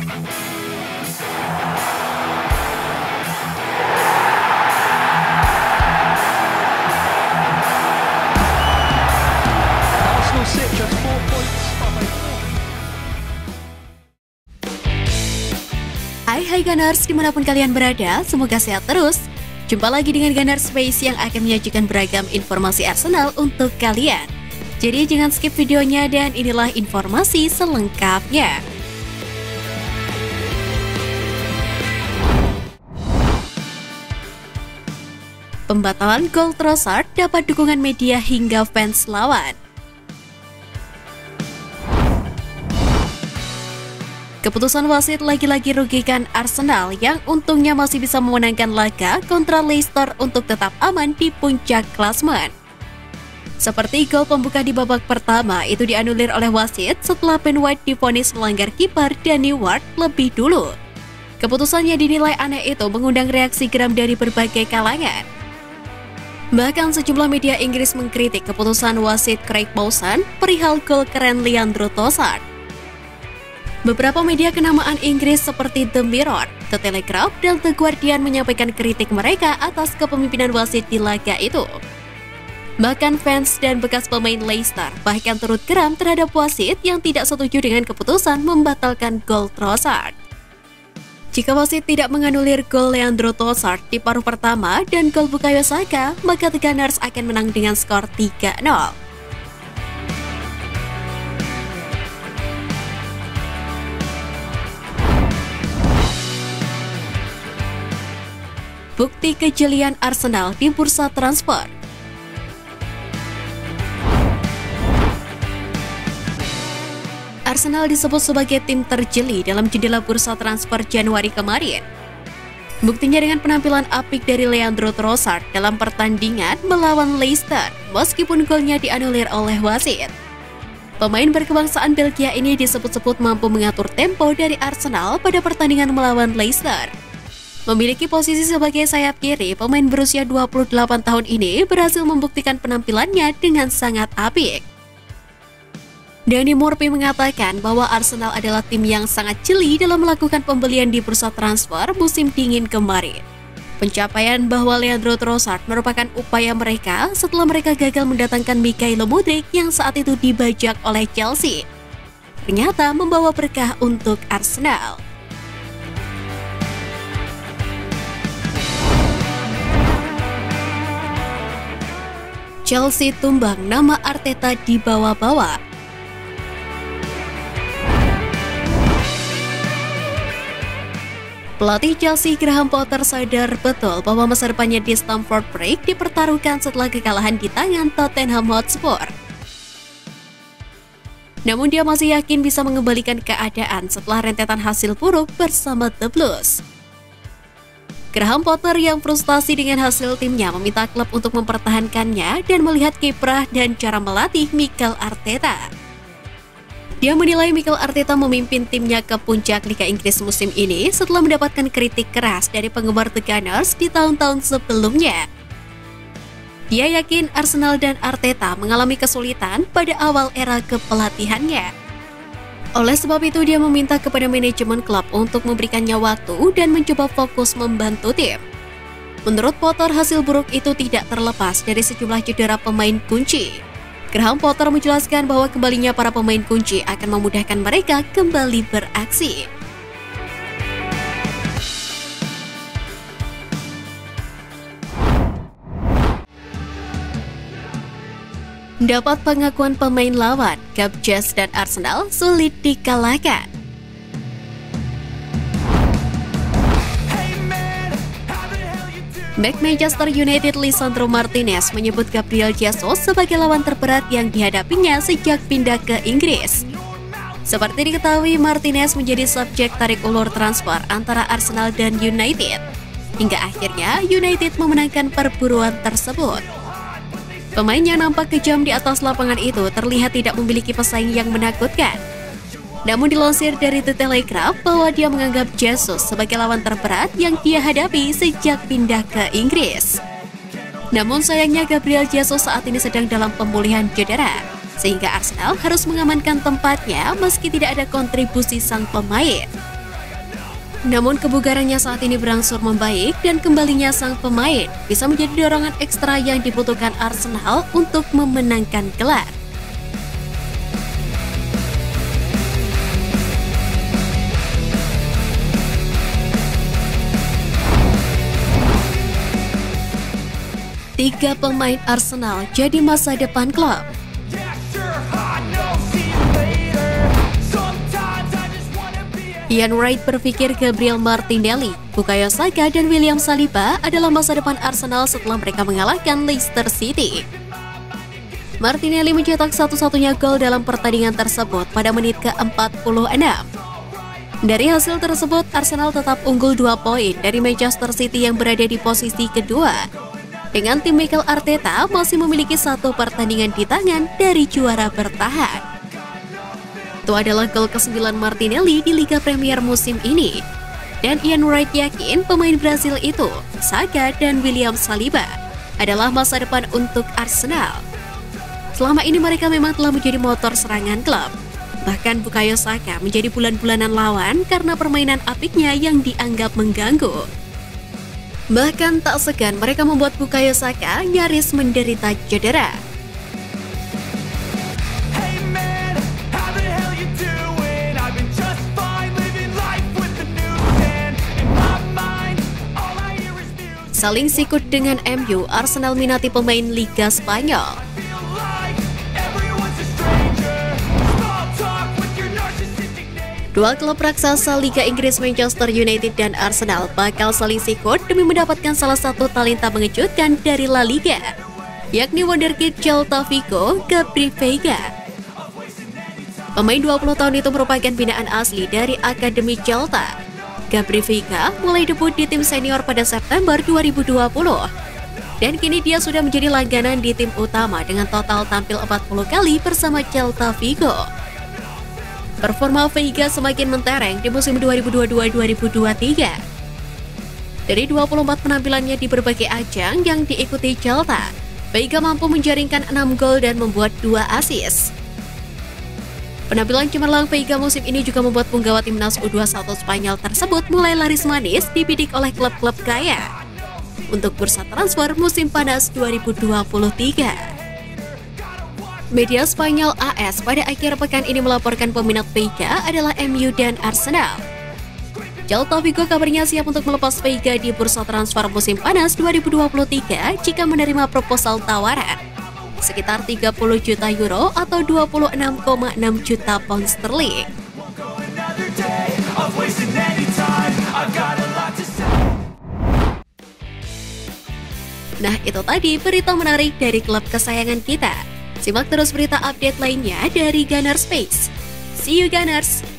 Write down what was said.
Arsenal sit just 4 points from a Hai Gunners, dimanapun kalian berada, semoga sehat terus. Jumpa lagi dengan Gunners Space yang akan menyajikan beragam informasi Arsenal untuk kalian. Jadi jangan skip videonya dan inilah informasi selengkapnya. Pembatalan gol Trossard dapat dukungan media hingga fans lawan. Keputusan wasit lagi-lagi rugikan Arsenal yang untungnya masih bisa memenangkan laga kontra Leicester untuk tetap aman di puncak klasemen. Seperti gol pembuka di babak pertama itu dianulir oleh wasit setelah Ben White divonis melanggar kiper Danny Ward lebih dulu. Keputusannya dinilai aneh itu mengundang reaksi geram dari berbagai kalangan. Bahkan sejumlah media Inggris mengkritik keputusan wasit Craig Mawson perihal gol keren Leandro Trossard. Beberapa media kenamaan Inggris seperti The Mirror, The Telegraph, dan The Guardian menyampaikan kritik mereka atas kepemimpinan wasit di laga itu. Bahkan fans dan bekas pemain Leicester bahkan turut geram terhadap wasit yang tidak setuju dengan keputusan membatalkan gol Trossard. Jika wasit tidak menganulir gol Leandro Trossard di paruh pertama dan gol Bukayo Saka, maka The Gunners akan menang dengan skor 3-0. Bukti kejelian Arsenal di bursa transfer. Arsenal disebut sebagai tim terjeli dalam jendela bursa transfer Januari kemarin. Buktinya dengan penampilan apik dari Leandro Trossard dalam pertandingan melawan Leicester, meskipun golnya dianulir oleh wasit. Pemain berkebangsaan Belgia ini disebut-sebut mampu mengatur tempo dari Arsenal pada pertandingan melawan Leicester. Memiliki posisi sebagai sayap kiri, pemain berusia 28 tahun ini berhasil membuktikan penampilannya dengan sangat apik. Danny Murphy mengatakan bahwa Arsenal adalah tim yang sangat jeli dalam melakukan pembelian di bursa transfer musim dingin kemarin. Pencapaian bahwa Leandro Trossard merupakan upaya mereka setelah mereka gagal mendatangkan Mykhailo Mudryk yang saat itu dibajak oleh Chelsea. Ternyata membawa berkah untuk Arsenal. Chelsea tumbang, nama Arteta dibawa-bawa. Pelatih Chelsea Graham Potter sadar betul bahwa masa depannya di Stamford Bridge dipertaruhkan setelah kekalahan di tangan Tottenham Hotspur. Namun dia masih yakin bisa mengembalikan keadaan setelah rentetan hasil buruk bersama The Blues. Graham Potter yang frustasi dengan hasil timnya meminta klub untuk mempertahankannya dan melihat kiprah dan cara melatih Mikel Arteta. Dia menilai Mikel Arteta memimpin timnya ke puncak Liga Inggris musim ini setelah mendapatkan kritik keras dari penggemar The Gunners di tahun-tahun sebelumnya. Dia yakin Arsenal dan Arteta mengalami kesulitan pada awal era kepelatihannya. Oleh sebab itu dia meminta kepada manajemen klub untuk memberikannya waktu dan mencoba fokus membantu tim. Menurut Potter, hasil buruk itu tidak terlepas dari sejumlah cedera pemain kunci. Graham Potter menjelaskan bahwa kembalinya para pemain kunci akan memudahkan mereka kembali beraksi. Dapat pengakuan pemain lawan, Cupjazz dan Arsenal sulit dikalahkan. Back Manchester United Lisandro Martinez menyebut Gabriel Jesus sebagai lawan terberat yang dihadapinya sejak pindah ke Inggris. Seperti diketahui, Martinez menjadi subjek tarik ulur transfer antara Arsenal dan United. Hingga akhirnya United memenangkan perburuan tersebut. Pemain yang nampak kejam di atas lapangan itu terlihat tidak memiliki pesaing yang menakutkan. Namun dilansir dari The Telegraph bahwa dia menganggap Jesus sebagai lawan terberat yang dia hadapi sejak pindah ke Inggris. Namun sayangnya Gabriel Jesus saat ini sedang dalam pemulihan cedera, sehingga Arsenal harus mengamankan tempatnya meski tidak ada kontribusi sang pemain. Namun kebugarannya saat ini berangsur membaik dan kembalinya sang pemain bisa menjadi dorongan ekstra yang dibutuhkan Arsenal untuk memenangkan gelar. Tiga pemain Arsenal jadi masa depan klub. Ian Wright berpikir Gabriel Martinelli, Bukayo Saka, dan William Saliba adalah masa depan Arsenal setelah mereka mengalahkan Leicester City. Martinelli mencetak satu-satunya gol dalam pertandingan tersebut pada menit ke-46. Dari hasil tersebut, Arsenal tetap unggul 2 poin dari Manchester City yang berada di posisi kedua. Dengan tim Mikel Arteta masih memiliki 1 pertandingan di tangan dari juara bertahan. Itu adalah gol ke-9 Martinelli di Liga Premier musim ini. Dan Ian Wright yakin pemain Brasil itu, Saka dan William Saliba, adalah masa depan untuk Arsenal. Selama ini mereka memang telah menjadi motor serangan klub. Bahkan Bukayo Saka menjadi bulan-bulanan lawan karena permainan apiknya yang dianggap mengganggu. Bahkan tak segan mereka membuat Bukayo Saka nyaris menderita cedera. Saling sikut dengan MU, Arsenal minati pemain Liga Spanyol. Dua klub raksasa Liga Inggris Manchester United dan Arsenal bakal saling sikut demi mendapatkan salah satu talenta mengejutkan dari La Liga, yakni wonderkid Celta Vigo, Gabri Veiga. Pemain 20 tahun itu merupakan binaan asli dari Akademi Celta. Gabri Veiga mulai debut di tim senior pada September 2020. Dan kini dia sudah menjadi langganan di tim utama dengan total tampil 40 kali bersama Celta Vigo. Performa Veiga semakin mentereng di musim 2022-2023. Dari 24 penampilannya di berbagai ajang yang diikuti Celta, Veiga mampu menjaringkan 6 gol dan membuat 2 assist. Penampilan cemerlang Veiga musim ini juga membuat punggawa timnas U21 Spanyol tersebut mulai laris manis dibidik oleh klub-klub kaya untuk bursa transfer musim panas 2023. Media Spanyol AS pada akhir pekan ini melaporkan peminat Veiga adalah MU dan Arsenal. Celta Vigo kabarnya siap untuk melepas Veiga di bursa transfer musim panas 2023 jika menerima proposal tawaran sekitar 30 juta euro atau 26,6 juta pound sterling. Nah, itu tadi berita menarik dari klub kesayangan kita. Simak terus berita update lainnya dari Gunners Space. See you Gunners!